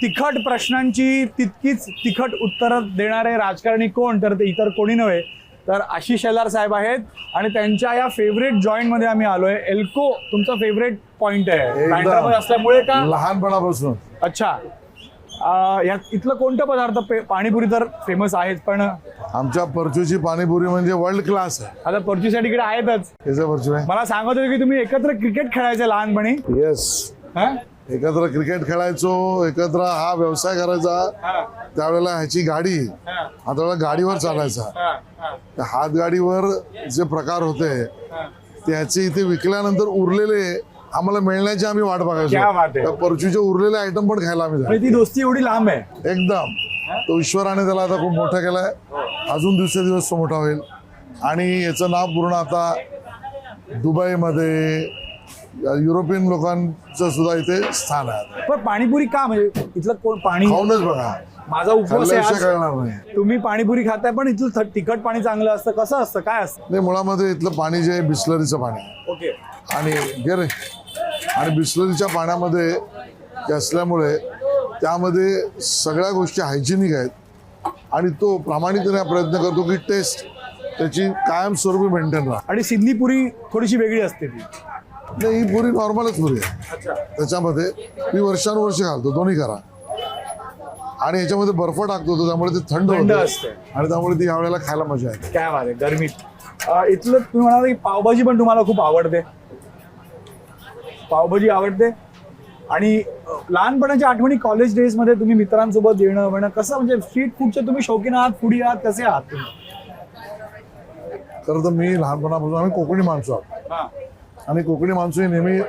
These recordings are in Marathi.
तिखट प्रश्नांची तितकीच तिखट उत्तरं देणारे राजकारणी कोण, तर ते इतर कोणी नव्हे तर आशिष शेलार साहेब आहेत. आणि त्यांच्या या फेवरेट जॉईंट मध्ये आम्ही आलोय. एल्को तुमचा फेवरेट पॉइंट आहे बँड्रामध्ये असल्यामुळे का? लहानपणापासून. अच्छा. इथलं कोणतं पदार्थ? पाणीपुरी तर फेमस आहेच, पण आमच्या परचूची पाणीपुरी म्हणजे वर्ल्ड क्लास आहे. आता परचूसाठी इकडे आहेतच. परचू आहे. मला सांगत होते की तुम्ही एकत्र क्रिकेट खेळायचे लहानपणी. येस, एकत्र क्रिकेट खेळायचो, एकत्र हा व्यवसाय करायचा. त्यावेळेला ह्याची गाडी आता गाडीवर चालायचा. हातगाडीवर जे प्रकार होते त्याचे इथे विकल्यानंतर उरलेले आम्हाला मिळण्याची आम्ही वाट बघायचो. परचूचे उरलेले आयटम पण खायला आम्ही. ती दोस्ती एवढी लांब आहे एकदम. तो ईश्वराने त्याला आता खूप मोठा केलाय. अजून दिवसेंदिवस तो मोठा होईल. आणि याचं नाव पूर्ण आता दुबईमध्ये युरोपियन लोकांचं सुद्धा इथे स्थान आहे. पण पाणीपुरी का? म्हणजे इथलं कोण पाणी खाऊनच बघा. माझा उपवास आहे आज. कळणार नाही. तुम्ही पाणीपुरी खाताय पण इथलं तिखट पाणी चांगलं असतं, कसं असतं, काय असतं? नाही, मुळामध्ये इथलं पाणी जे आहे बिस्लरीचं पाणी. ओके. आणि गेरे आणि बिस्लरीच्या पाण्यामध्ये ते असल्यामुळे त्यामध्ये सगळ्या गोष्टी हायजेनिक आहेत. आणि तो प्रामाणिकपणे प्रयत्न करतो की टेस्ट त्याची कायमस्वरूपी मेंटेन राहा. आणि सिंधी पुरी थोडीशी वेगळी असते ती. नाही, ही पुरी नॉर्मलच पुरी आहे. त्याच्यामध्ये मी वर्षानुवर्ष घालतो, दोन्ही करा. आणि याच्यामध्ये बर्फ टाकतो त्यामुळे ते थंड असते आणि त्यामुळे ती यावेळेला खायला मजा येते. काय बात आहे. गरमीत इथलं तुम्ही म्हणाला की पावभाजी पण तुम्हाला खूप आवडते. पावभाजी आवडते. आणि लहानपणाच्या आठवणी कॉलेज डेज मध्ये तुम्ही मित्रांसोबत येणं म्हणणं कसं, म्हणजे स्ट्रीट फूडचे तुम्ही शौकीन आहात, फूडी आहात, कसे आहात तुम्ही? खरं तर मी लहानपणापासून आम्ही कोकणी माणसं आहोत. आणि कोकणी माणसं ही नेहमी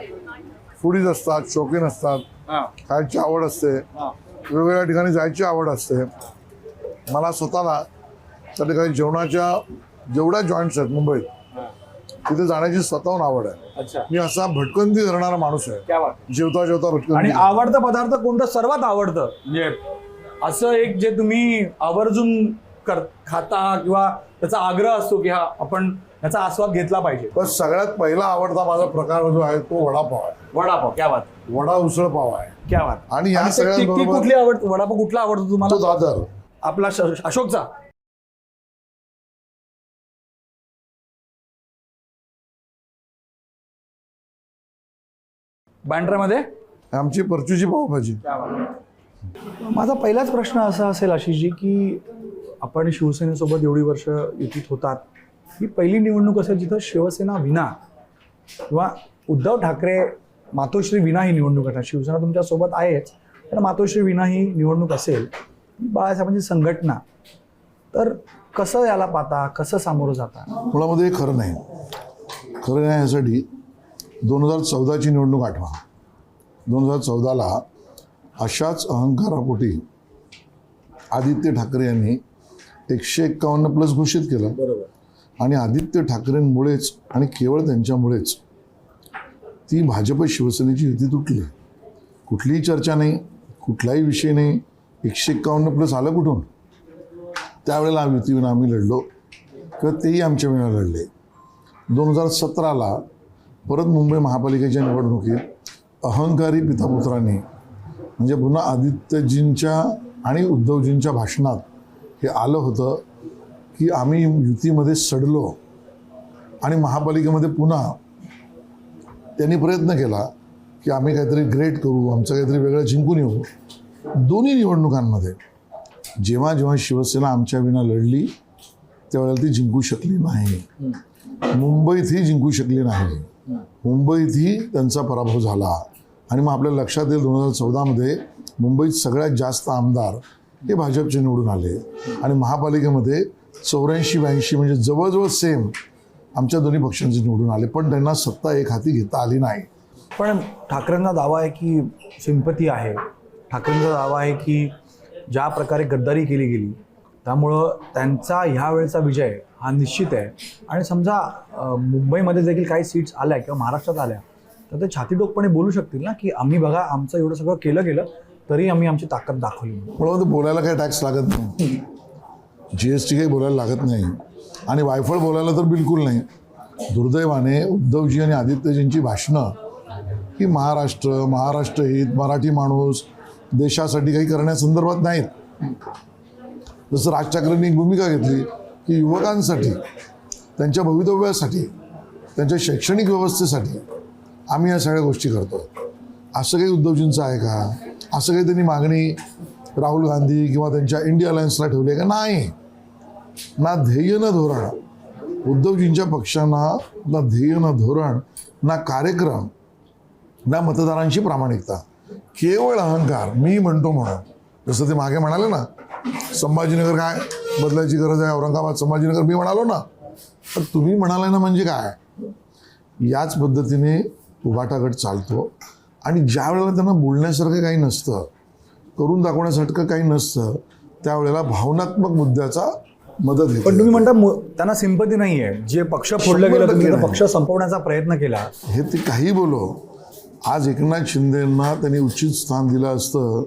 फूडीज असतात, शौकीन असतात. खायची आवड असते, वेगवेगळ्या ठिकाणी जायची आवड असते. मला स्वतःला त्या ठिकाणी जेवणाच्या जेवढ्या जॉईंट्स आहेत मुंबईत तिथे जाण्याची स्वतःहून आवड आहे. मी असा भटकंती धरणारा माणूस आहे. जेवता जेवता भटकंती. आणि आवडता पदार्थ कोणतं सर्वात आवडतं, म्हणजे असं एक जे तुम्ही आवर्जून खाता किंवा त्याचा आग्रह असतो की हा आपण याचा आस्वाद घेतला पाहिजे? पण सगळ्यात पहिला आवडता माझा प्रकार जो आहे तो वडापाव आहे. वडापाव. क्या बात. वडा उसळ पाव आहे. क्या बात. आणि या सगळ्यांबरोबर कुठली आवडतो वडापाव? कुठला आवडतो तुम्हाला? तो दादर आपला अशोकचा. बँड्रामध्ये आमची परचूची पावभाजी. माझा पहिलाच प्रश्न असा असेल आशिषजी की आपण शिवसेनेसोबत एवढी वर्ष युतीत होतात. ही पहिली निवडणूक असेल जिथं शिवसेना विना किंवा उद्धव ठाकरे मातोश्री विना ही निवडणूक आहे. शिवसेना तुमच्यासोबत आहेच, पण मातोश्री विना ही निवडणूक असेल. बाळासाहेबांची संघटना, तर कसं याला पाहता, कसं सामोरं जाता? मुळामध्ये खरं नाही. खरं नाही यासाठी 2014ची निवडणूक आठवा. 2014ला अशाच अहंकारापोटी आदित्य ठाकरे यांनी 151+ घोषित केलं. बरोबर. आणि आदित्य ठाकरेंमुळेच आणि केवळ त्यांच्यामुळेच ती भाजप शिवसेनेची युती तुटली. कुठलीही चर्चा नाही, कुठलाही विषय नाही. 151+ आलं कुठून? त्यावेळेला युतीविना आम्ही लढलो किंवा तेही आमच्या विना लढले. 2017ला परत मुंबई महापालिकेच्या निवडणुकीत अहंकारी पितापुत्रांनी म्हणजे पुन्हा आदित्यजींच्या आणि उद्धवजींच्या भाषणात हे आलं होतं की आम्ही युतीमध्ये सडलो. आणि महापालिकेमध्ये पुन्हा त्यांनी प्रयत्न केला की आम्ही काहीतरी ग्रेट करू, आमचं काहीतरी वेगळं जिंकून येऊ. दोन्ही निवडणुकांमध्ये जेव्हा जेव्हा शिवसेना आमच्या विना लढली त्यावेळेला ती जिंकू शकली नाही. मुंबईतही जिंकू शकली नाही. मुंबईतही त्यांचा पराभव झाला. आणि मग आपल्या लक्षात येईल 2014मध्ये मुंबईत सगळ्यात जास्त आमदार हे भाजपचे निवडून आले. आणि महापालिकेमध्ये 84-82 म्हणजे जवळजवळ सेम आमच्या दोन्ही पक्षांचे निवडून आले. पण त्यांना सत्ता एक हाती घेता आली नाही. पण ठाकरेंना दावा आहे की सिंपती आहे. ठाकरेंचा दावा आहे की ज्या प्रकारे गद्दारी केली गेली त्यामुळं त्यांचा ह्या वेळचा विजय हा निश्चित आहे. आणि समजा मुंबईमध्ये देखील काही सीट्स आल्या किंवा महाराष्ट्रात आल्या तर ते छातीटोकपणे बोलू शकतील ना की आम्ही बघा आमचं एवढं सगळं केलं गेलं तरी आम्ही आमची ताकद दाखवली. मला बोलायला काही टॅक्स लागत नाही, GST काही बोलायला लागत नाही आणि वायफळ बोलायला तर बिलकुल नाही. दुर्दैवाने उद्धवजी आणि आदित्यजींची भाषणं ही महाराष्ट्र हित, मराठी माणूस देशासाठी काही करण्यासंदर्भात नाहीत. जसं राज ठाकरेंनी एक भूमिका घेतली की युवकांसाठी, त्यांच्या भवितव्यासाठी, त्यांच्या शैक्षणिक व्यवस्थेसाठी आम्ही या सगळ्या गोष्टी करतो. असं काही उद्धवजींचं आहे का? असं काही त्यांनी मागणी राहुल गांधी किंवा त्यांच्या इंडिया अलायन्सला ठेवली आहे का? नाही. ना ध्येय ना धोरण. उद्धवजींच्या पक्षांना ना ध्येय ना धोरण, ना कार्यक्रम, ना मतदारांची प्रामाणिकता. केवळ अहंकार, मी म्हणतो म्हणून. जसं ते मागे म्हणाले ना, संभाजीनगर काय बदलायची गरज आहे, औरंगाबाद संभाजीनगर मी म्हणालो ना, तर तुम्ही म्हणालाय ना म्हणजे काय? याच पद्धतीने उभाटा गट चालतो. आणि ज्या वेळेला त्यांना बोलण्यासारखं काही नसतं, करून दाखवण्यासारखं काही नसतं, त्यावेळेला भावनात्मक मुद्द्याचा मदत घेतो. पण तुम्ही म्हणता त्यांना सिंपती नाहीये. जे पक्ष फोडलं गेलं, तुम्ही आता पक्ष संपवण्याचा प्रयत्न केला. हे ते काही बोलो, आज एकनाथ शिंदेंना त्यांनी उचित स्थान दिलं असतं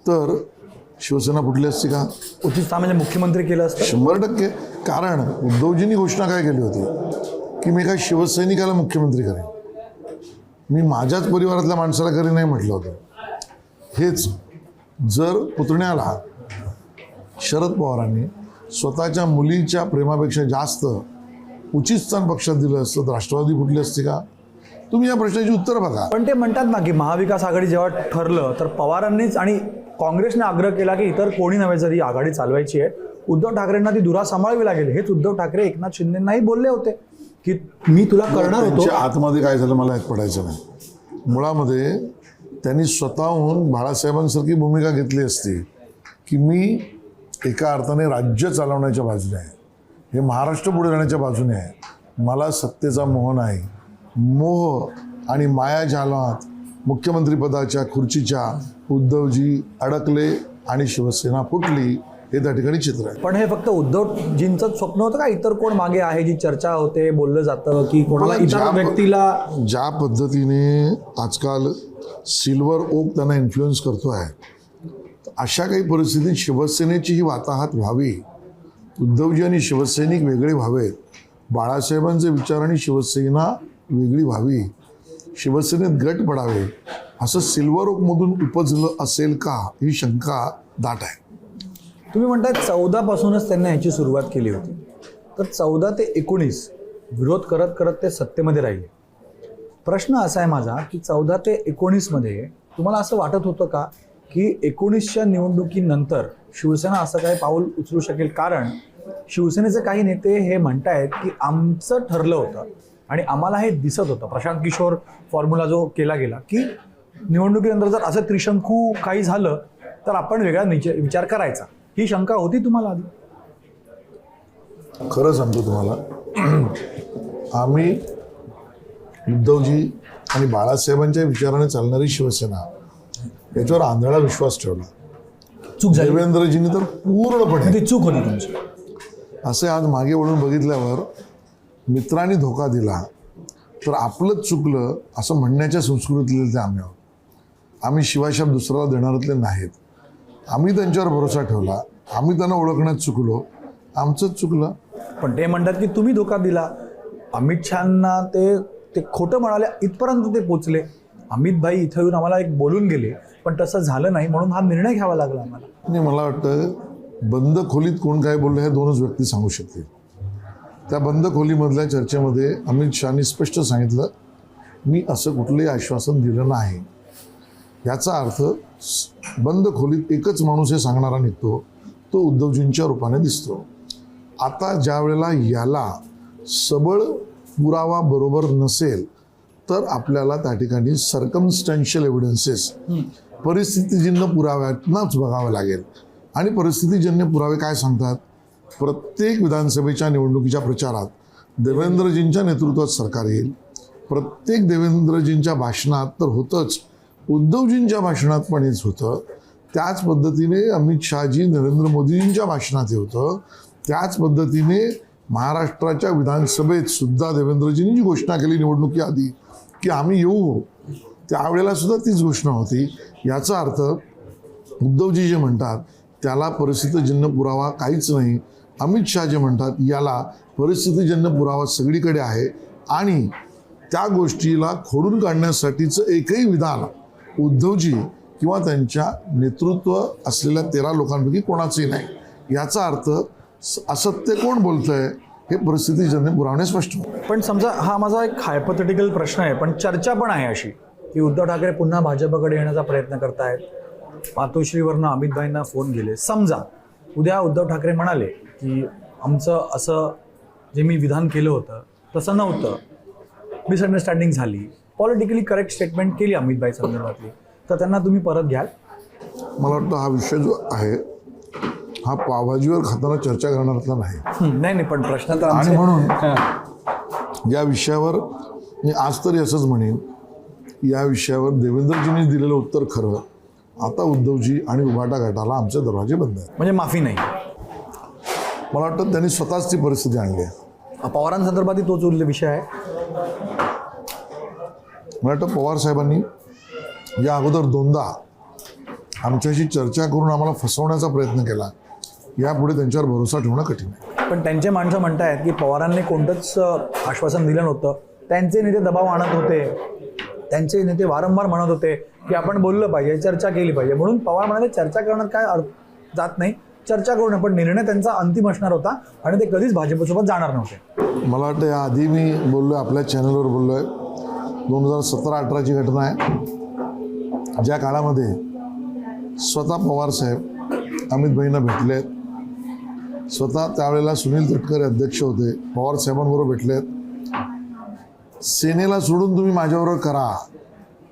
तर शिवसेना फुटली असती का? उचित स्थान म्हणजे मुख्यमंत्री केलं असतं 100%. कारण उद्धवजींनी घोषणा काय केली होती की मी काय शिवसैनिकाला मुख्यमंत्री करेन, मी माझ्याच परिवारातल्या माणसाला करेन नाही म्हटलं होतं. हेच जर पुतण्याला शरद पवारांनी स्वतःच्या मुलीच्या प्रेमापेक्षा जास्त उचित स्थान पक्षात दिलं असतं तर राष्ट्रवादी फुटली असती का? तुम्ही या प्रश्नाची उत्तर बघा. पण ते म्हणतात ना की महाविकास आघाडी जेव्हा ठरलं तर पवारांनीच आणि काँग्रेसने आग्रह केला की इतर कोणी नव्हे, जरी आघाडी चालवायची आहे उद्धव ठाकरेंना ती धुरा सांभाळावी लागेल. हेच उद्धव ठाकरे एकनाथ शिंदेंनाही बोलले होते की मी तुला करणार होतो. त्यांच्या आतमध्ये काय झालं मला एक पडायचं नाही. मुळामध्ये त्यांनी स्वतःहून बाळासाहेबांसारखी भूमिका घेतली असती की मी एका अर्थाने राज्य चालवण्याच्या बाजूने आहे, हे महाराष्ट्र पुढे जाण्याच्या बाजूने आहे, मला सत्तेचा मोह नाही. मोह आणि मायाजालात मुख्यमंत्रीपदाच्या खुर्चीच्या उद्धवजी अडकले आणि शिवसेना फुटली, हे त्या ठिकाणी चित्र आहे. पण हे फक्त उद्धवजींचं स्वप्न होतं का? इतर कोण मागे आहे? जी चर्चा होते, बोललं जातं की कोणाला इतर व्यक्तीला ज्या पद्धतीने आजकाल सिल्वर ओक त्यांना इन्फ्लुएन्स करतो आहे, अशा काही परिस्थितीत शिवसेनेची ही वाताहत व्हावी, उद्धवजी आणि शिवसैनिक वेगळे व्हावेत, बाळासाहेबांचे विचार आणि शिवसेना वेगळी व्हावी, शिवसेनेत गट पडावे, असं सिल्वर ओकमधून उपजलं असेल का, ही शंका दाट आहे. तुम्ही म्हणताय 14 पासूनच त्यांनी ह्याची सुरुवात केली होती, तर 14 ते 19 विरोध करत करत ते सत्तेमध्ये राहिले. प्रश्न असा आहे माझा की 14 ते 19 मध्ये तुम्हाला असं वाटत होतं का की 19च्या निवडणुकीनंतर शिवसेना असं काही पाऊल उचलू शकेल? कारण शिवसेनेचे काही नेते हे म्हणतायत की आमचं ठरलं होतं आणि आम्हाला हे दिसत होतं, प्रशांत किशोर फॉर्म्युला जो केला गेला की निवडणुकीनंतर जर असं त्रिशंकू काही झालं तर आपण वेगळा विचार करायचा. ही शंका होती तुम्हाला आधी? खरं सांगतो तुम्हाला, आम्ही उद्धवजी आणि बाळासाहेबांच्या विचाराने चालणारी शिवसेना याच्यावर आंधळा विश्वास ठेवला. चूक झाली. देवेंद्रजींनी तर पूर्णपणे ती चूक होती तुमची. असे आज मागे वळून बघितल्यावर मित्रांनी धोका दिला तर आपलंच चुकलं असं म्हणण्याच्या संस्कृतीतले ते आम्ही आहोत. आम्ही शिवाशब्द दुसऱ्याला देणारातले नाहीत. आम्ही त्यांच्यावर भरोसा ठेवला, आम्ही त्यांना ओळखण्यात चुकलो, आमचंच चुकलं. पण ते म्हणतात की तुम्ही धोका दिला. अमित शहांना ते खोटं म्हणाले, इथपर्यंत ते पोचले. अमित भाई इथं येऊन आम्हाला एक बोलून गेले, पण तसं झालं नाही म्हणून हा निर्णय घ्यावा लागला आम्हाला. आणि मला वाटतं बंद खोलीत कोण काय बोललं हे दोनच व्यक्ती सांगू शकतील. त्या बंद खोलीमधल्या चर्चेमध्ये अमित शहानी स्पष्ट सांगितलं, मी असं कुठलंही आश्वासन दिलं नाही. याचा अर्थ बंद खोलीत एकच माणूस हे सांगणारा निघतो, तो उद्धवजींच्या रूपाने दिसतो. आता ज्या वेळेला याला सबळ पुरावा बरोबर नसेल तर आपल्याला त्या ठिकाणी सर्कमस्टॅन्शियल एव्हिडन्सेस, परिस्थितीजन्य पुराव्यातनंच बघावं लागेल. आणि परिस्थितीजन्य पुरावे काय सांगतात? प्रत्येक विधानसभेच्या निवडणुकीच्या प्रचारात देवेंद्रजींच्या नेतृत्वात सरकार येईल. प्रत्येक देवेंद्रजींच्या भाषणात तर होतंच, उद्धवजींच्या भाषणात पण हेच होतं. त्याच पद्धतीने अमित शहाजी नरेंद्र मोदींच्या भाषणात हे होतं. त्याच पद्धतीने महाराष्ट्राच्या विधानसभेत सुद्धा देवेंद्रजींनी जी घोषणा केली निवडणुकीआधी की आम्ही येऊ, त्यावेळेला सुद्धा तीच घोषणा होती. याचा अर्थ उद्धवजी जे म्हणतात त्याला परिस्थितीजन्य पुरावा काहीच नाही, अमित शहा जे म्हणतात याला परिस्थितीजन्य पुरावा सगळीकडे आहे. आणि त्या गोष्टीला खोडून काढण्यासाठीचं एकही विधान उद्धवजी किंवा त्यांच्या नेतृत्व असलेल्या 13 लोकांपैकी कोणाचंही नाही. याचा अर्थ असत्य कोण बोलतंय हे परिस्थिती जनने पुरावणे स्पष्ट होतं. पण समजा हा माझा एक हायपोथेटिकल प्रश्न आहे, पण चर्चा पण आहे अशी की उद्धव ठाकरे पुन्हा भाजपकडे येण्याचा प्रयत्न करतायत. मातोश्रीवरनं अमितभाईंना फोन गेले. समजा उद्या उद्धव ठाकरे म्हणाले की आमचं असं जे मी विधान केलं होतं तसं नव्हतं, मिसअंडरस्टँडिंग झाली, पॉलिटिकली करेक्ट स्टेटमेंट केली अमितभाई संदर्भातली, तर त्यांना तुम्ही परत घ्याल? मला वाटतं हा विषय जो आहे हा पावभाजीवर खाताना चर्चा करणारातला नाही. नाही पण प्रश्न तर आणि आमचे- म्हणून हां. या विषयावर मी आज तरी असंच म्हणेन, या विषयावर देवेंद्रजींनी दिलेलं उत्तर खरं. आता उद्धवजी आणि उभाटा गटाला आमचे दरवाजे बंद आहेत. म्हणजे माफी नाही. मला वाटतं त्यांनी स्वतःच ती परिस्थिती आणली आहे. पवारांसंदर्भातही तोच विषय आहे. मला वाटतं पवार साहेबांनी या अगोदर 2दा आमच्याशी चर्चा करून आम्हाला फसवण्याचा प्रयत्न केला. यापुढे त्यांच्यावर भरोसा ठेवणं कठीण आहे. पण त्यांचे माणसं म्हणतायत की पवारांनी कोणतंच आश्वासन दिलं नव्हतं. त्यांचे नेते दबाव आणत होते, त्यांचे नेते वारंवार म्हणत होते की आपण बोललं पाहिजे, चर्चा केली पाहिजे. म्हणून पवार म्हणाले चर्चा करण्यात काय जात नाही, चर्चा करू नये. पण निर्णय त्यांचा अंतिम असणार होता आणि ते कधीच भाजपसोबत जाणार नव्हते. मला वाटतं या आधी मी बोललो आहे, आपल्या चॅनलवर बोललो आहे, 2017-18ची घटना आहे, ज्या काळामध्ये स्वतः पवारसाहेब अमितभाईंना भेटलेत. स्वतः त्यावेळेला सुनील तटकरे अध्यक्ष होते, पवारसाहेबांबरोबर भेटलेत. सेनेला सोडून तुम्ही माझ्याबरोबर करा,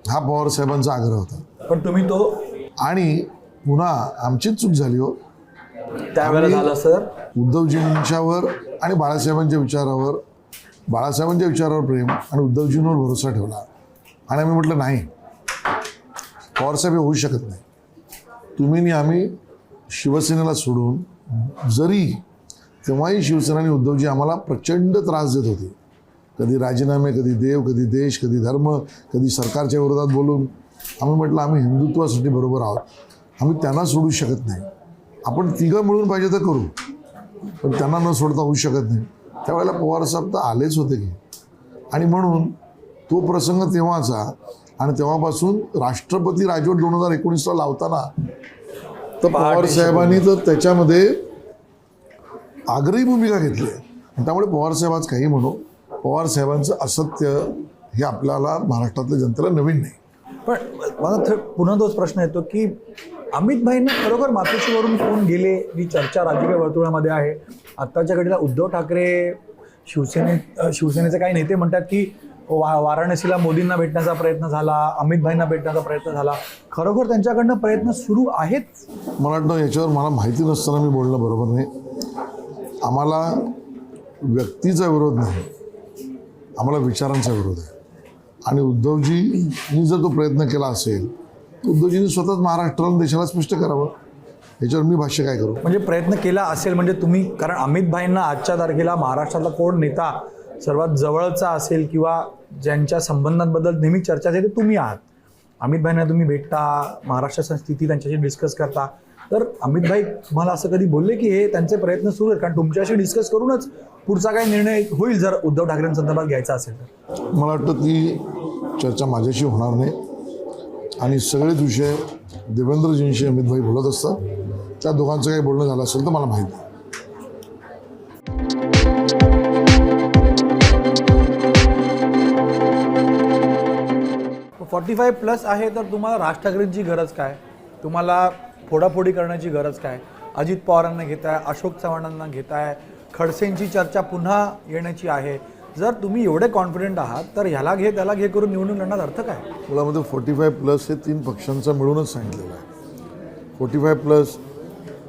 हा पवारसाहेबांचा आग्रह होता. पण तुम्ही तो आणि पुन्हा आमचीच चूक झाली हो. त्यावेळेला झालं सर. उद्धवजींच्यावर आणि बाळासाहेबांच्या विचारावर प्रेम आणि उद्धवजींवर भरोसा ठेवला. आणि आम्ही म्हटलं नाही, पवारसाहेब हे होऊ शकत नाही. तुम्ही आणि आम्ही शिवसेनेला सोडून, जरी तेव्हाही शिवसेना आणि उद्धवजी आम्हाला प्रचंड त्रास देत होते, कधी राजीनामे, कधी देव, कधी देश, कधी धर्म, कधी सरकारच्या विरोधात बोलून. आम्ही म्हटलं आम्ही हिंदुत्वासाठी बरोबर आहोत, आम्ही त्यांना सोडू शकत नाही. आपण तिघं मिळून पाहिजे तर करू, पण त्यांना न सोडता होऊ शकत नाही. त्यावेळेला पवारसाहेब तर आलेच होते की. आणि म्हणून तो प्रसंग तेव्हाचा, आणि तेव्हापासून राष्ट्रपती राजवट 2019ला लावताना तर पवारसाहेबांनी तर त्याच्यामध्ये आग्रही भूमिका घेतली आहे. त्यामुळे पवारसाहेब आज काही म्हणू, पवारसाहेबांचं असत्य हे आपल्याला महाराष्ट्रातल्या जनतेला नवीन नाही. पण मला पुन्हा तोच प्रश्न येतो की अमितभाईंना खरोखर मातोश्रीवरून फोन गेले, ही चर्चा राजकीय वर्तुळामध्ये आहे. आत्ताच्या घडीला उद्धव ठाकरे शिवसेनेचे काही नेते म्हणतात की वाराणसीला मोदींना भेटण्याचा प्रयत्न झाला, अमितभाईंना भेटण्याचा प्रयत्न झाला. खरोखर त्यांच्याकडनं प्रयत्न सुरू आहेत? मला वाटतं याच्यावर मला माहिती नसताना मी बोलणं बरोबर नाही. आम्हाला व्यक्तीचा विरोध नाही, आम्हाला विचारांचा विरोध आहे. आणि उद्धवजींनी जर तो प्रयत्न केला असेल तर उद्धवजींनी स्वतःच महाराष्ट्राला देशाला स्पष्ट करावं. याच्यावर मी भाष्य काय करू? म्हणजे प्रयत्न केला असेल म्हणजे तुम्ही, कारण अमितभाईंना आजच्या तारखेला महाराष्ट्रातला कोण नेता सर्वात जवळचा असेल किंवा ज्यांच्या संबंधांबद्दल नेहमी चर्चा असते ते तुम्ही आहात. अमितभाईंना तुम्ही भेटता, महाराष्ट्राची स्थिती त्यांच्याशी डिस्कस करता. तर अमितभाई तुम्हाला असं कधी बोलले की हे त्यांचे प्रयत्न सुरू आहेत? कारण तुमच्याशी डिस्कस करूनच पुढचा काही निर्णय होईल जर उद्धव ठाकरेंसंदर्भात घ्यायचा असेल तर. मला वाटतं ती चर्चा माझ्याशी होणार नाही. आणि सगळेच विषय देवेंद्रजींशी अमितभाई बोलत असतात. त्या दोघांचं काही बोलणं झालं असेल तर मला माहीत नाही. 45+ आहे तर तुम्हाला राज ठाकरेंची गरज काय? तुम्हाला फोडाफोडी करण्याची गरज काय? अजित पवारांना घेताय, अशोक चव्हाणांना घेताय, खडसेंची चर्चा पुन्हा येण्याची आहे. जर तुम्ही एवढे कॉन्फिडंट आहात तर ह्याला घे त्याला घे करून निवडून लढण्यात अर्थ काय? मला मध्ये 45+ हे 3 पक्षांचा मिळूनच सांगितलेलं आहे. 45+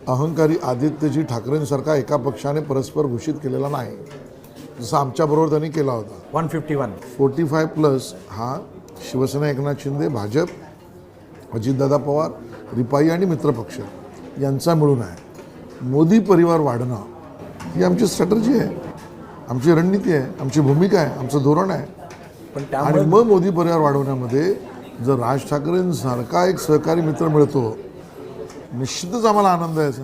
अहंकारी आदित्यजी ठाकरेंसारखा एका पक्षाने परस्पर घोषित केलेला नाही, जसं आमच्याबरोबर त्यांनी केला होता. 151. 45+ हा शिवसेना, एकनाथ शिंदे, भाजप, अजितदादा पवार, रिपाई आणि मित्रपक्ष यांचा मिळून आहे. मोदी परिवार वाढणं ही आमची स्ट्रॅटर्जी आहे, आमची रणनीती आहे, आमची भूमिका आहे, आमचं धोरण आहे. पण आणि त्यामुळे मग मोदी परिवार वाढवण्यामध्ये जर राज ठाकरेंसारखा एक सहकारी मित्र मिळतो, निश्चितच आम्हाला आनंद आहे.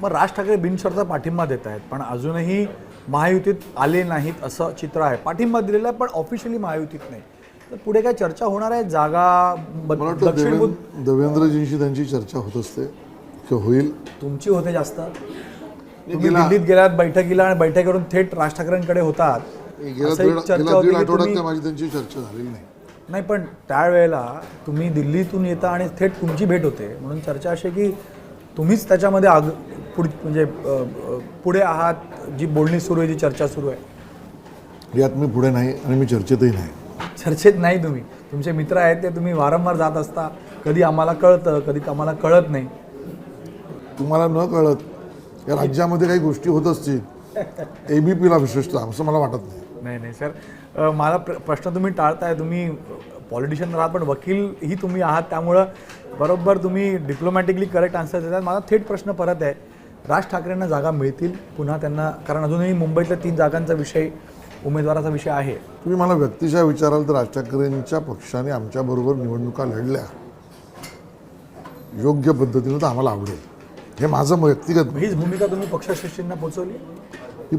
मग राज ठाकरे बिनशर्त पाठिंबा देत आहेत, पण अजूनही महायुतीत आले नाहीत असं चित्र आहे. पाठिंबा दिलेला आहे पण ऑफिशियली महायुतीत नाही. तर पुढे काय चर्चा होणार आहे जागा मला वाटतं दक्षिण देवेंद्रजींशी त्यांची चर्चा होत असते किंवा होईल. तुमची होते जास्त. तुम्ही दिल्लीत गेलात बैठकीला आणि बैठकीवरून थेट राज ठाकरेंकडे होतात. गेल्या असं एक दीड चर्चा होती की आठवड्यात तुम्ही- काय माझी त्यांची चर्चा झालेली नाही. नाही पण त्यावेळेला तुम्ही दिल्लीतून येता आणि थेट तुमची भेट होते म्हणून चर्चा अशी की तुम्हीच त्याच्यामध्ये म्हणजे पुढे आहात. जी बोलणी सुरू आहे जी चर्चा सुरू आहे यात मी पुढे नाही आणि मी चर्चेतही नाही. चर्चेत नाही. तुम्ही तुमचे मित्र आहेत ते तुम्ही वारंवार जात असता. कधी आम्हाला कळतं कधी आम्हाला कळत नाही. तुम्हाला न कळत या राज्यामध्ये काही गोष्टी होत असतील ABPला विशेषतः असं मला वाटत नाही. नाही नाही सर मला प्रश्न तुम्ही टाळताय. तुम्ही पॉलिटिशियन आहात पण वकीलही तुम्ही आहात त्यामुळं बरोबर तुम्ही डिप्लोमॅटिकली करेक्ट आन्सर देतात. माझा थेट प्रश्न परत आहे राज ठाकरेंना जागा मिळतील पुन्हा त्यांना कारण अजूनही मुंबईतल्या 3 जागांचा विषय उमेदवाराचा विषय आहे. तुम्ही मला व्यक्तिशः विचाराल तर राज ठाकरेंच्या पक्षाने आमच्याबरोबर निवडणुका लढल्या योग्य पद्धतीनं तर आम्हाला आवडेल. हे माझं व्यक्तिगत हीच भूमिका तुम्ही पक्षश्रेष्ठींना पोचवली. मी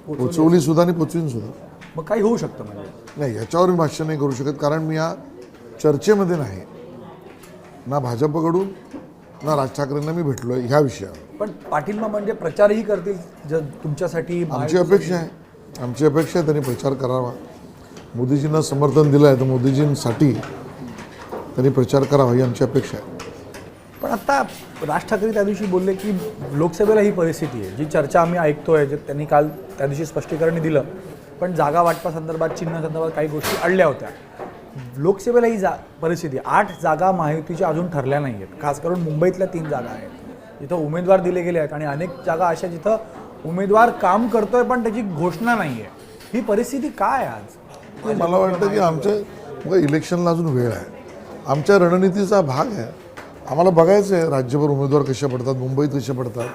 पोचवली सुद्धा आणि पोचवीन सुद्धा. मग काही होऊ शकतं म्हणजे नाही याच्यावर मी भाष्य नाही करू शकत कारण मी या चर्चेमध्ये नाही. ना भाजपकडून ना राज ठाकरेंना मी भेटलो आहे ह्या विषयावर. पण पाठिंबा म्हणजे प्रचारही करतील तुमच्यासाठी. आमची अपेक्षा आहे त्यांनी प्रचार करावा. मोदीजींना समर्थन दिलं आहे तर मोदीजींसाठी त्यांनी प्रचार करावा ही आमची अपेक्षा आहे. पण आता राज ठाकरे त्या दिवशी बोलले की लोकसभेला ही परिस्थिती आहे जी चर्चा आम्ही ऐकतोय जे त्यांनी काल त्या दिवशी स्पष्टीकरण दिलं. पण जागा वाटपासंदर्भात चिन्हासंदर्भात काही गोष्टी अडल्या होत्या. लोकसभेला ही परिस्थिती 8 जागा महायुतीच्या अजून ठरल्या नाही आहेत. खास करून मुंबईतल्या 3 जागा आहेत जिथं उमेदवार दिले गेले आहेत आणि अनेक जागा अशा जिथं उमेदवार काम करतोय पण त्याची घोषणा नाही आहे. ही परिस्थिती काय आज? मला वाटतं की आमच्या इलेक्शनला अजून वेळ आहे. आमच्या रणनीतीचा भाग आहे. आम्हाला बघायचं आहे राज्यभर उमेदवार कसे पडतात मुंबईत कसे पडतात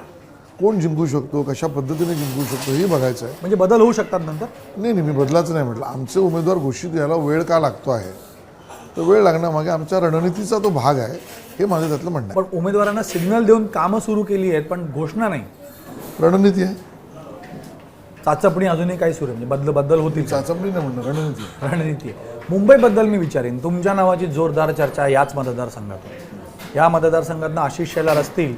कोण जिंकू शकतो कशा पद्धतीने जिंकू शकतो हे बघायचं आहे. म्हणजे बदल होऊ शकतात नंतर. नाही मी बदलाचं नाही म्हटलं. आमचे उमेदवार घोषित यायला वेळ का लागतो आहे तर वेळ लागण्यामागे आमच्या रणनीतीचा तो भाग आहे हे माझं त्यातलं म्हणणं आहे. पण उमेदवारांना सिग्नल देऊन कामं सुरू केली आहेत पण घोषणा नाही. रणनीती आहे. चाचपणी अजूनही काही सुरू आहे म्हणजे बदल होतील. चाचपणी नाही म्हणणं रणनीती आहे. रणनीती आहे. मुंबईबद्दल मी विचारेन. तुमच्या नावाची जोरदार चर्चा याच मतदारसंघात. या मतदारसंघातनं आशिष शेलार असतील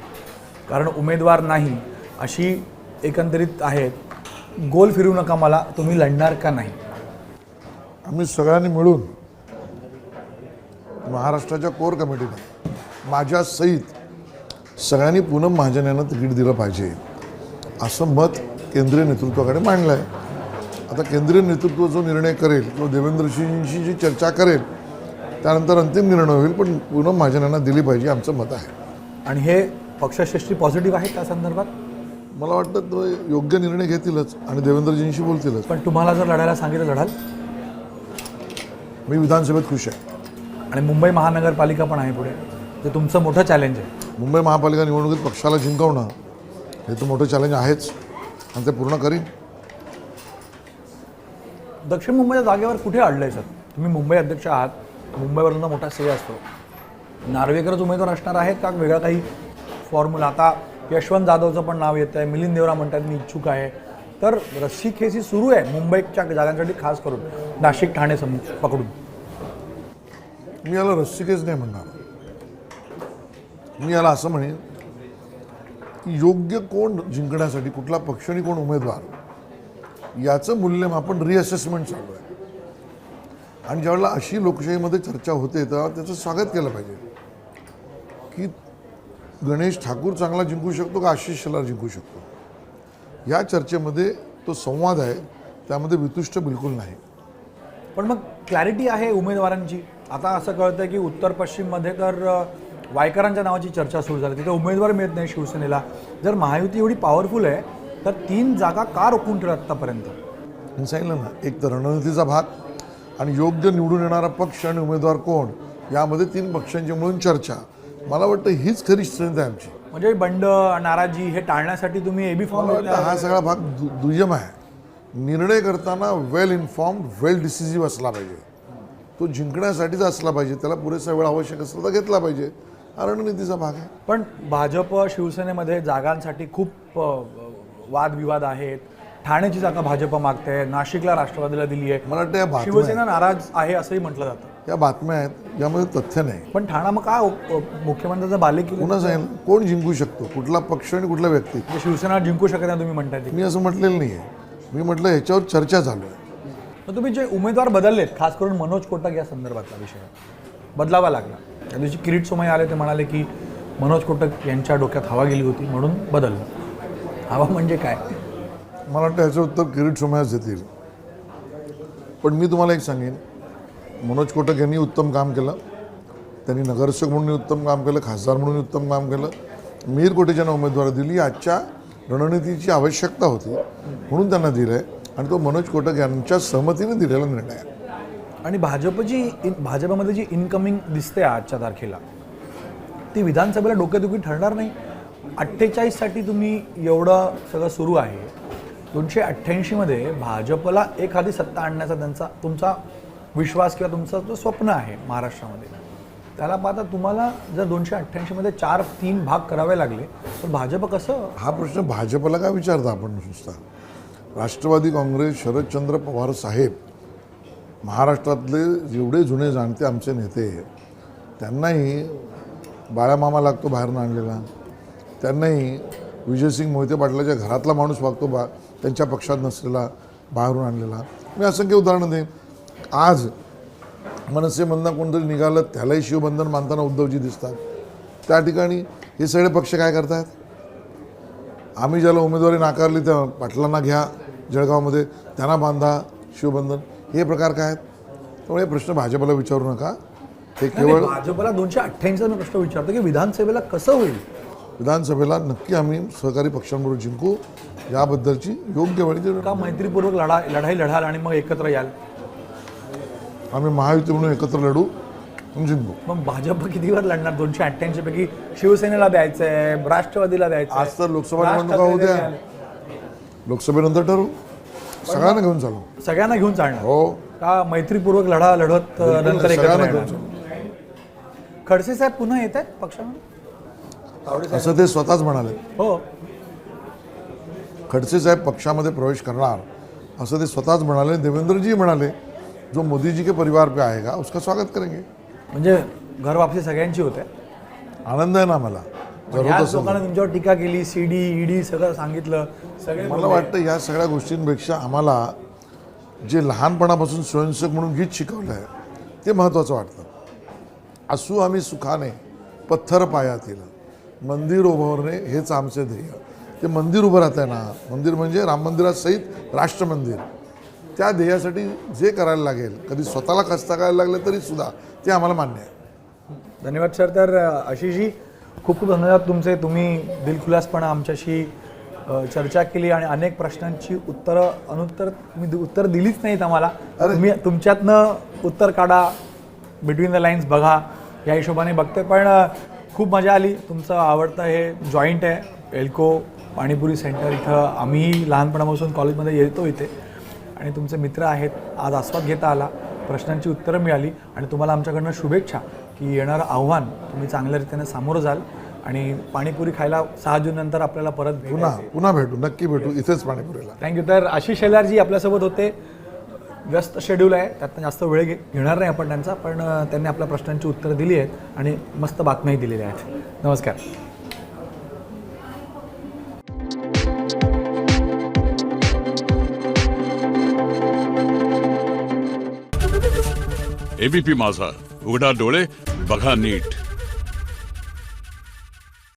कारण उमेदवार नाही अशी एकंदरीत आहेत. गोल फिरू नका मला तुम्ही लढणार का नाही. आम्ही सगळ्यांनी मिळून महाराष्ट्राच्या कोर कमिटीने माझ्या सहित सगळ्यांनी पूनम महाजन यांना तिकीट दिलं पाहिजे असं मत केंद्रीय नेतृत्वाकडे मांडलं आहे. आता केंद्रीय नेतृत्व जो निर्णय करेल तो देवेंद्रजींशी जी चर्चा करेल त्यानंतर अंतिम निर्णय होईल पण पूनम महाजन यांना दिली पाहिजे आमचं मत आहे. आणि हे पक्षश्रेष्ठी पॉझिटिव्ह आहे त्या संदर्भात. मला वाटतं तो योग्य निर्णय घेतीलच आणि देवेंद्रजींशी बोलतीलच. पण तुम्हाला जर लढायला सांगितलं लढाल. मी विधानसभेत खुश आहे. आणि मुंबई महानगरपालिका पण आहे पुढे ते तुमचं मोठं चॅलेंज आहे. मुंबई महापालिका निवडणुकीत पक्षाला जिंकवणं हे तर मोठं चॅलेंज आहेच आणि ते पूर्ण करीन. दक्षिण मुंबईच्या जागेवर कुठे अडलंय सर. तुम्ही मुंबई अध्यक्ष आहात. मुंबईवरचा मोठा श्रेय असतो. नार्वेकरच उमेदवार असणार आहेत का वेगळा काही फॉर्म्युला. आता यशवंत जाधवचं पण नाव येतं आहे. मिलिंद देवरा म्हणतात मी इच्छुक आहे. तर रस्सीखेची सुरू आहे मुंबईच्या जागांसाठी खास करून नाशिक ठाणे पकडून. मी याला रस्सीकेस नाही म्हणणार. मी याला असं म्हणेन की योग्य कोण जिंकण्यासाठी कुठला पक्ष आणि कोण उमेदवार याचं मूल्यमापन रिअसेसमेंट चालू आहे. आणि ज्यावेळेला अशी लोकशाहीमध्ये चर्चा होते तेव्हा त्याचं स्वागत केलं पाहिजे की गणेश ठाकूर चांगला जिंकू शकतो का आशिष शेलार जिंकू शकतो. या चर्चेमध्ये तो संवाद आहे त्यामध्ये वितुष्ट बिलकुल नाही. पण मग क्लॅरिटी आहे उमेदवारांची. आता असं कळतं की उत्तर पश्चिममध्ये तर वायकरांच्या नावाची चर्चा सुरू झाली. तिथे उमेदवार मिळत नाही शिवसेनेला. जर महायुती एवढी पॉवरफुल आहे तर 3 जागा का रोखून ठेवल्या आत्तापर्यंत. मी सांगितलं ना एक तर रणनीतीचा भाग आणि योग्य निवडून येणारा पक्ष आणि उमेदवार कोण यामध्ये 3 पक्षांची मिळून चर्चा. मला वाटतं हीच खरी स्ट्रेंथ आहे आमची. म्हणजे बंड नाराजी हे टाळण्यासाठी तुम्ही एबी फॉर्म मला वाटतं हा सगळा भाग दुय्यम आहे. निर्णय करताना वेल इन्फॉर्म्ड वेल डिसिसिव्ह असला पाहिजे. तो जिंकण्यासाठीच असला पाहिजे. त्याला पुरेसा वेळ आवश्यक असला तर घेतला पाहिजे. हा रणनीतीचा भाग आहे. पण भाजप शिवसेनेमध्ये जागांसाठी खूप वादविवाद आहेत. ठाण्याची जागा भाजप मागते, नाशिकला राष्ट्रवादीला दिली आहे, मला वाटतं या बातम्या शिवसेना नाराज आहे असंही म्हटलं जातं. या बातम्या आहेत यामध्ये तथ्य नाही. पण ठाणा मग काय मुख्यमंत्र्यांचा बालेकिल्ला पुन्हा सांगेल कोण जिंकू शकतो, कुठला पक्ष आणि कुठला व्यक्ती. म्हणजे शिवसेना जिंकू शकत नाही तुम्ही म्हणताय ते. मी असं म्हटलेलं नाही आहे. मी म्हटलं ह्याच्यावर चर्चा चालू आहे. मग तुम्ही जे उमेदवार बदललेत, खास करून मनोज कोटक या संदर्भातला विषय बदलावा लागला. त्या दिवशी किरीट सोमय्या आले, ते म्हणाले की मनोज कोटक यांच्या डोक्यात हवा गेली होती म्हणून बदललं. हवा म्हणजे काय? मला वाटतं ह्याचं उत्तर किरीट सोमय्याच देतील. पण मी तुम्हाला एक सांगेन, मनोज कोटक यांनी उत्तम काम केलं. त्यांनी नगरसेवक म्हणून उत्तम काम केलं, खासदार म्हणून उत्तम काम केलं. मिहीर कोटे ज्यांना उमेदवारी दिली, आजच्या रणनीतीची आवश्यकता होती म्हणून त्यांना दिलं आहे आणि तो मनोज कोटक यांच्या सहमतीने दिलेला निर्णय आहे. आणि भाजपमध्ये जी इनकमिंग दिसते आजच्या तारखेला, ती विधानसभेला डोकेदुखी ठरणार नाही. 48साठी तुम्ही एवढं सगळं सुरू आहे. 288मध्ये भाजपला एखादी सत्ता आणण्याचा तुमचा विश्वास किंवा तुमचं जो स्वप्न आहे महाराष्ट्रामध्ये, त्याला पाहता तुम्हाला जर 288मध्ये 4-3 भाग करावे लागले तर भाजप कसं? हा प्रश्न भाजपला काय विचारता आपण नुसता? राष्ट्रवादी काँग्रेस, शरदचंद्र पवार साहेब, महाराष्ट्रातले जेवढे जुने जाणते आमचे नेते, त्यांनाही बाळामामा लागतो बाहेरून आणलेला, त्यांनाही विजयसिंग मोहिते पाटलाच्या घरातला माणूस वागतो त्यांच्या पक्षात नसलेला बाहेरून आणलेला. मी असंख्य उदाहरणं देईन. आज मनसेमधनं कोणतरी निघालं त्यालाही शिवबंधन मानताना उद्धवजी दिसतात. त्या ठिकाणी हे सगळे पक्ष काय करतात? आम्ही ज्याला उमेदवारी नाकारली त्या पाटलांना घ्या जळगावमध्ये, त्यांना बांधा शिवबंधन. हे प्रकार काय आहेत? त्यामुळे प्रश्न भाजपला विचारू नका. हे केवळ भाजपला 288चा मी प्रश्न विचारतो की विधानसभेला कसं होईल? विधानसभेला नक्की आम्ही सहकारी पक्षांबरोबर जिंकू, याबद्दलची योग्य वेळी का मैत्रीपूर्वक लढाई लढाल आणि मग एकत्र याल? आम्ही महायुती म्हणून एकत्र लढू आणि जिंकू. मग भाजप कितीवर लढणार? 288 पैकी शिवसेनेला द्यायचंय, राष्ट्रवादीला द्यायचं? आज तर लोकसभा निवडणुका होऊ द्या, लोकसभेनंतर ठरवू. सगळ्यांना घेऊन चालू. सगळ्यांना घेऊन चालणार हो. का मैत्रीपूर्वक लढत नंतर एकत्र सगळ्यांना येणार? घेऊन चालू. खडसे साहेब पुन्हा येत आहेत पक्षामध्ये? असं ते स्वतःच म्हणाले. हो, खडसे साहेब पक्षामध्ये प्रवेश करणार असं ते स्वतःच म्हणाले. देवेंद्रजी म्हणाले जो मोदीजी के परिवार पे आएगा उसका स्वागत करेंगे. म्हणजे घर वापसी सगळ्यांची होते. आनंद आहे ना मला. जर होत असेल लोकांना तुमच्यावर टीका केली, सीडी ईडी सगळं सांगितलं, सगळे मला वाटतं या सगळ्या गोष्टींपेक्षा आम्हाला जे लहानपणापासून स्वयंसेवक म्हणून गीत शिकवलं आहे ते महत्त्वाचं वाटतं. असू आम्ही सुखाने पत्थर पायातील मंदिर उभारणे हेच आमचे ध्येय. ते मंदिर उभं राहत आहे ना, मंदिर म्हणजे राम मंदिरासहित राष्ट्र मंदिर. त्या ध्येयासाठी जे करायला लागेल, कधी स्वतःला खस्ता करायला लागलं तरी सुद्धा ते आम्हाला मान्य आहे. धन्यवाद सर. तर आशिषजी खूप खूप धन्यवाद तुमचे. तुम्ही दिलखुलासपणे आमच्याशी चर्चा केली आणि अनेक प्रश्नांची तुम्ही उत्तर दिलीच नाहीत आम्हाला. तुम्ही तुमच्यातनं उत्तर काढा, बिटवीन द लाईन्स बघा, या हिशोबाने बघते. पण खूप मजा आली. तुमचं आवडतं हे जॉईंट आहे एल्को पाणीपुरी सेंटर. इथं आम्ही लहानपणापासून कॉलेजमध्ये येतो इथे आणि तुमचे मित्र आहेत. आज आस्वाद घेता आला, प्रश्नांची उत्तरं मिळाली आणि तुम्हाला आमच्याकडनं शुभेच्छा की येणारं आव्हान तुम्ही चांगल्या रीतीने सामोरं जाल आणि पाणीपुरी खायला 6 जून नंतर आपल्याला परत पुन्हा भेटू, नक्की भेटू इथेच पाणीपुरीला. थँक्यू. तर आशिष शेलारजी आपल्यासोबत होते. व्यस्त शेड्यूल आहे, त्यातनं जास्त वेळ घेणार नाही आपण त्यांचा, पण त्यांनी आपल्या प्रश्नांची उत्तरं दिली आहेत आणि मस्त बातम्याही दिलेल्या आहेत. नमस्कार. एबीपी माझा, उघडा डोळे बघा नीट.